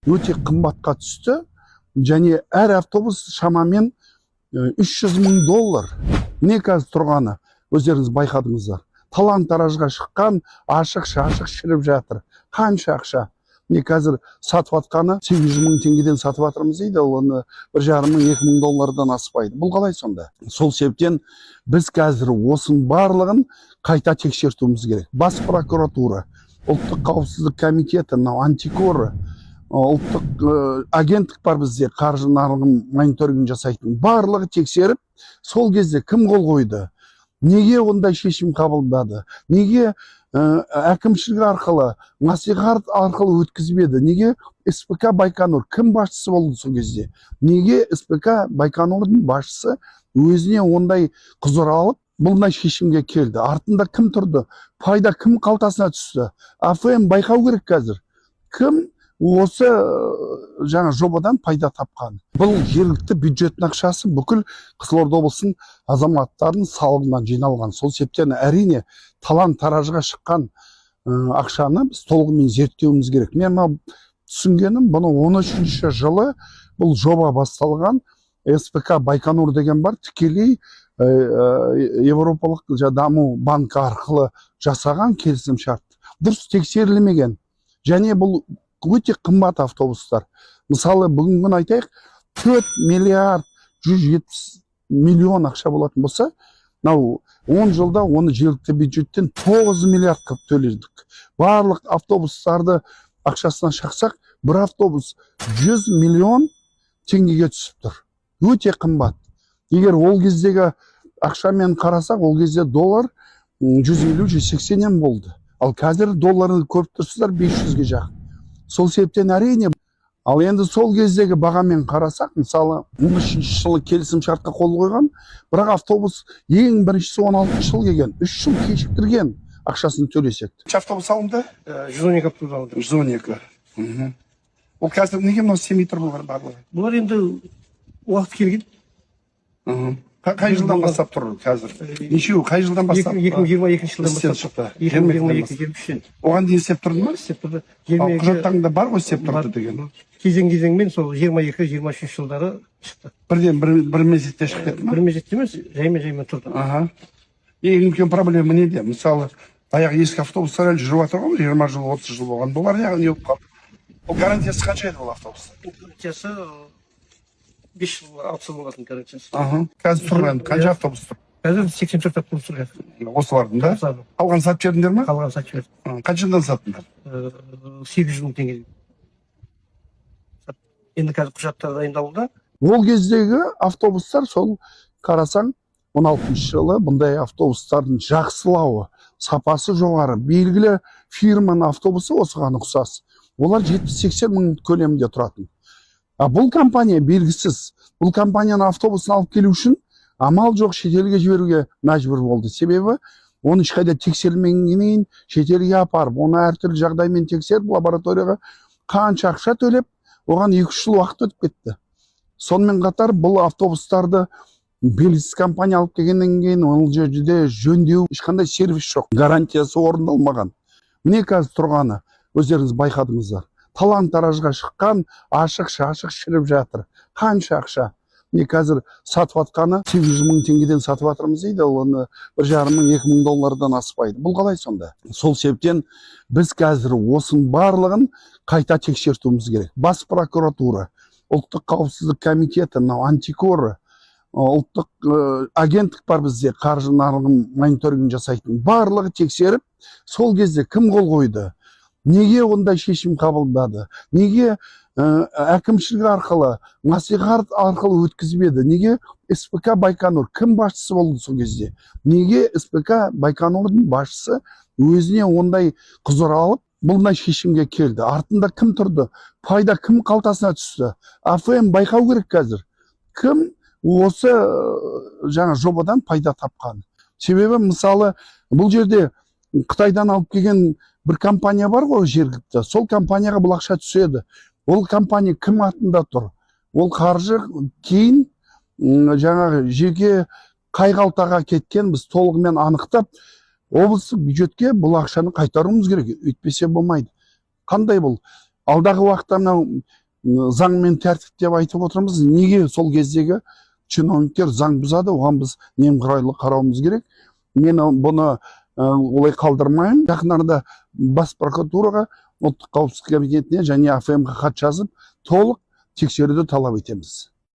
өте қымбатқа түсті. Және әр автобус шамамен $300.000. Не қазір тұрғаны, өздеріңіз байқадыңыздар. Талан-таражға шыққан, ашық-шашық шіріп жатыр. Қанша ақша? Не қазір сатып атқаны 800.000 теңгеден сатып атырмыз дейді, оны $1,500-2,000 аспайды. Бұл қалай сонда? Сол себептен біз қазір осының барлығын қайта тексертуіміз керек. Бас прокуратура, ұлттық қауіпсіздік комитеті, антикор, ұлттық агенттік бар бізде, қаржы нарығын мониторинг жасайтын. Барлығы тексеріп, сол кезде кім қол қойды? Неге ондай шешім қабылдады? Неге әкімшілік арқылы, мәслихат арқылы өткізбеді? Неге СПК Байконур кім басшысы болды сол кезде? Неге СПК Байконурдың басшысы өзіне ондай құзыр алып, бұлдай шешімге келді? Артында кім тұрды? Пайда кім қалтасына түсті? АФМ байқау керек қазір. Кім осы жаңа жобадан пайда тапқан? Бұл жергілікті бюджеттің ақшасы бүкіл Қызылорда облысының азаматтарының салығынан жиналған. Сол себептен әрине талан-таражға шыққан ақшаны біз толығымен зерттеуіміз керек. Мен түсінгенім, бұны 13-ші жылы бұл жоба басталған. СПК Байконур деген бар, тікелей Европалық даму банкі арқылы жасаған келісім шарт. Дұрыс тексерілмеген. Және бұл өте қымбат автобустар. Мысалы, бүгінгі күні айтайық, 4,170,000,000 ақша болатын болса, 10 жылда оны жергілікті бюджеттен 9 миллиард қылып төледік. Барлық автобустарды ақшасына шақсақ, бір автобус 100 миллион теңгеге түсіп тұр. Өте қымбат. Егер ол кездегі ақшамен қарасақ, ол кезде доллар 150-180 болды. Ал қазір долларын көріп тұрсыздар 500-ге жақын. Сол себептен әрине, ал енді сол кездегі бағамен қарасақ, мысалы 13-ші жылы келісім шартқа қол қойған, бірақ автобус ең біріншісі 16-ші жыл келген, 3 жыл кешіктірген ақшасын төлесек. Автобус алынды? 112 автобус алынды. 112. Ол қазір неге мынау істемей тұр бұлар барлығы? Бұлар енді уақыт келген. Қай жылдан бастап тұр қазір? Нешеу, қай жылдан бастап? 2022 жылдан бастап шықты. 2022-2023-тен. Оған дейін істеп тұрды ма? Істеп тұрды. Құжаттарыңда бар ғой істеп тұрды деген. Кезең-кезеңмен сол 22-23 жылдары шықты. Бірден бір мезетте шығып кетті ма? Бір мезетте емес, жаймен тұрды. Ең үлкен проблема неде? Мысалы, аяғы ескі автобустар әлі жүріп жатыр ғой, 20 жыл, 30 жыл болған. Бұлар не болып қалды? Ол гарантиясы қанша еді бұл автобустар? Гарантиясы 5 жыл, 6 жыл болатын гарантиясы. Қазір тұрған қанша автобус тұр? Қазір 84 автобус тұр. Осылардың да? Қалған сатып жібердіңдер ме? Қалған сатып жібердік. Қаншадан саттыңдар? 800.000 теңге. Енді қазір құжаттар дайындалуда. Ол кездегі автобустар, сол қарасаң, 16-ші жылы бұндай автобустардың жақсылауы, сапасы жоғары, белгілі фирманың автобусы осыған ұқсас. Олар 70-80 мың көлемінде тұратын. Бұл компания белгісіз. Бұл компанияның автобусын алып келу үшін амал жоқ, шетелге жіберуге мәжбүр болды. Себебі оны ешқайда тексерілмегеннен шетелге апарып, оны әртүрлі жағдаймен тексеріп, лабораторияға қанша ақша төлеп, оған 2 жыл уақыт өтіп кетті. Сонымен қатар бұл автобустарды белгісіз компания алып келгеннен кейін ол жерде жөндеу, ешқандай сервис жоқ, гарантиясы орындалмаған. Міне қазір тұрғаны, өздеріңіз байқадыңыздар. Талан-таражға шыққан, ашық-шашық шіріп жатыр. Қанша ақша? Не қазір сатып атқаны 800.000 теңгеден сатып атырмыз дейді, оны $1,500-2,000 аспайды. Бұл қалай сонда? Сол себептен біз қазір осының барлығын қайта тексертуіміз керек. Бас прокуратура, ұлттық қауіпсіздік комитеті, антикор, ұлттық агенттік бар бізде, қаржы нарығын мониторинг жасайтын. Барлығы тексеріп, сол кезде кім қол қойды? Неге ондай шешім қабылдады? Неге әкімшілік арқылы, мәслихат арқылы өткізбеді? Неге СПК Байконур кім басшысы болды сол кезде? Неге СПК Байконурдың басшысы өзіне ондай құзыр алып, бұлдай шешімге келді? Артында кім тұрды? Пайда кім қалтасына түсті? АФМ байқау керек қазір. Кім осы жаңа жобадан пайда тапқан? Себебі, мысалы, бұл жерде Қытайдан алып келген бір компания бар ғой жергілікті, сол компанияға бұл ақша түседі. Ол компания кім атында тұр? Ол қаржы кейін жаңағы жеке қай қалтаға кеткен біз толығымен анықтап, облыстық бюджетке бұл ақшаны қайтаруымыз керек, өйтпесе болмайды. Қандай бұл? алдағы уақытта мынау заң мен тәртіп деп айтып отырмыз. Неге сол кездегі чиновниктер заң бұзады, оған біз немқұрайлы қарауымыз керек. Мен бұны олай қалдырмаймын. Жақын арада бас прокуратураға, ұлттық қауіпсіздік комитетіне және АФМ-ға хат жазып, толық тексеруді талап етеміз.